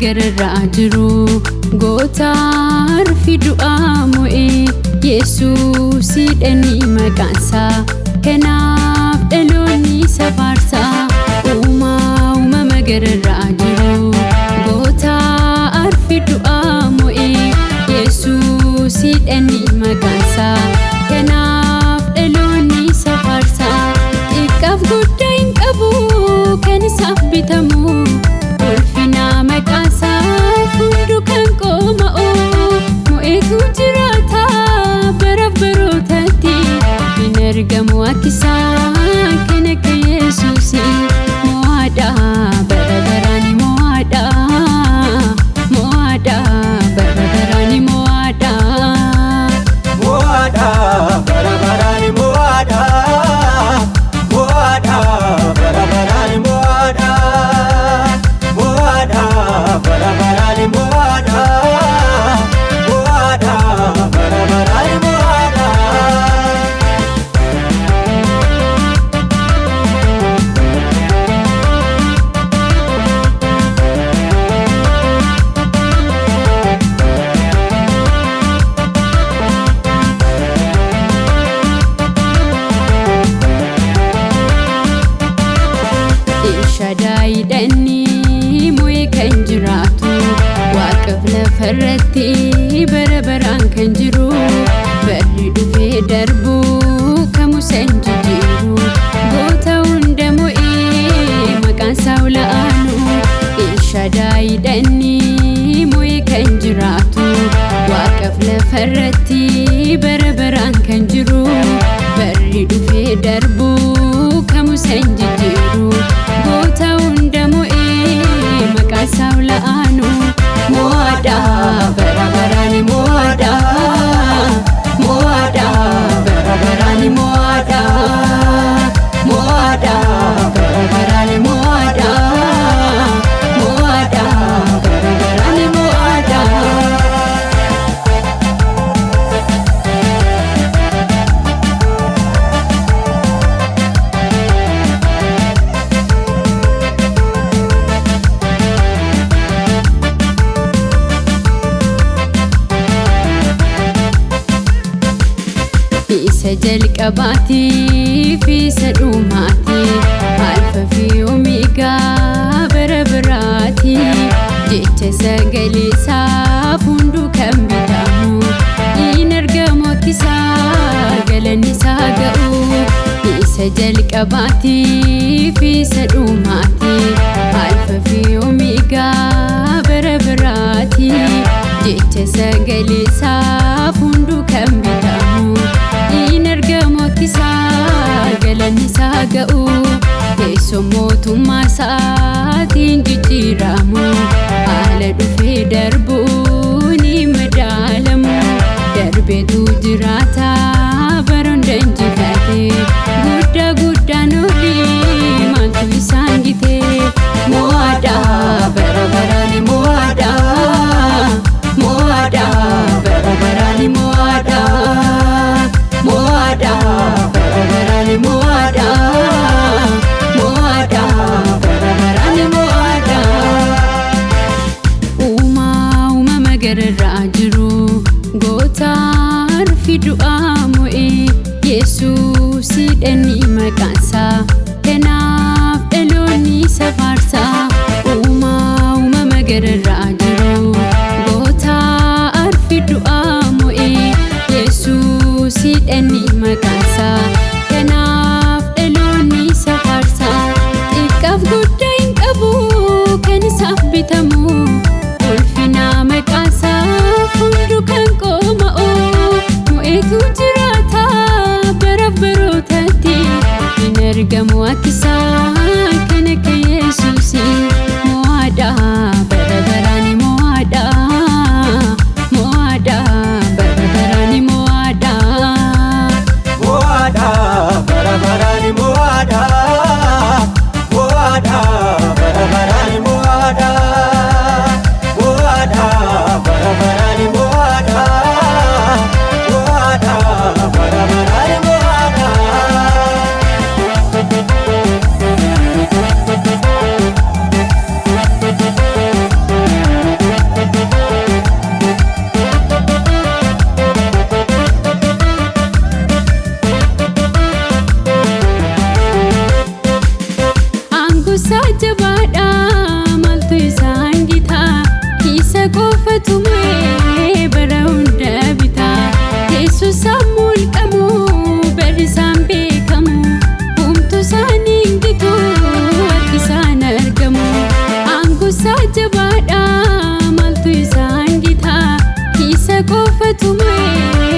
magararraa jiru gootaar fidu'aa mo'ee Yesuusidhani maqaansaa kanaaf dhaloonni isa faarsaa uuma magararraa jiru gootaar fidu'aa mo'ee Yesuusidhani maqaansaa kanaaf dhaloonni isa faarsaa xiqqaaf guddaa hin qabu kan isaaf bitamu ulfina maqaasaaf hundu kan qooma'u mo'eetu jiraata baraaf barootatti hin argamu akkisaa kan akka Yesuusi mo'aadha bara baraani mo'aadha mo'aadha bara baraani mo'aadha mo'aadha bara baraani mo'aadha mo'aadha bara baraani mo'aadha mo'aadha bara baraani mo'aadha mo'aadha bara baraani mo'aadha. Shadaayidhanii mo'ee kan jiraatu waaqaf lafarratti bara baraan kan jiru barri dhufee darbu kamusan jijjiiru goota hunda mo'ee maqaansaa ol'aanu Shadaayidhanii mo'ee kan jiraatu waaqaf lafarratti bara baraan kan jiru barri dhufee darbu kamusan jijjiiru goota hunda mo'ee maqaansaa ol'aanu mo'aadha bara baraani mo'aadha mo'aadha bara baraani mo'aadha mo'aadha bara baraani mo'aadha mo'aadha bara baraani mo'aadha. Isa jalqabaatiif isa dhumaati alfa fi omeegaa bara biraati jecha sagalee isaaf hundu kan bitamu hin argamu akkisaa galanni isaa ga'u isa jalqabaatiif isa dhumaati alfa fi omeegaa bara biraati jecha sagalee isaaf hundu kan bitamu hin argamu akkisaa galanni isaa ga'u teessoo mootummaa isaatiin jijjiiramu haala dhufee darbuu ni madaalamu darbeetu jiraata bara hunda injifate guddaa guddaan olii maaltu isaan gite mo'aadha bara baraani mo'aadha mo'aadha bara baraani mo'aadha mo'aadha bara baraani mo'aadha mo'aadha bara baraani mo'aadha. Uuma magararraa jiru gootaar fidu'aa mo'ee Yesuusidhani maqaansaa kanaaf dhaloonni isa faarsaa uuma magararraa jiru gootaar fidu'aa mo'ee Yesuusidhani maqaansaa kanaaf dhaloonni isa faarsaa xiqqaaf guddaa hin qabu kan isaaf bitamu ulfina maqaasaaf hundu kan qooma'u mo'eetu jiraata baraaf barootatti hin argamu akkisaa kan akka Yesuusi mo'aadha bara baraani mo'aadha mo'aadha bara baraani mo'aadha mo'aadha haadha maaltu isaan gita isa qofatu mee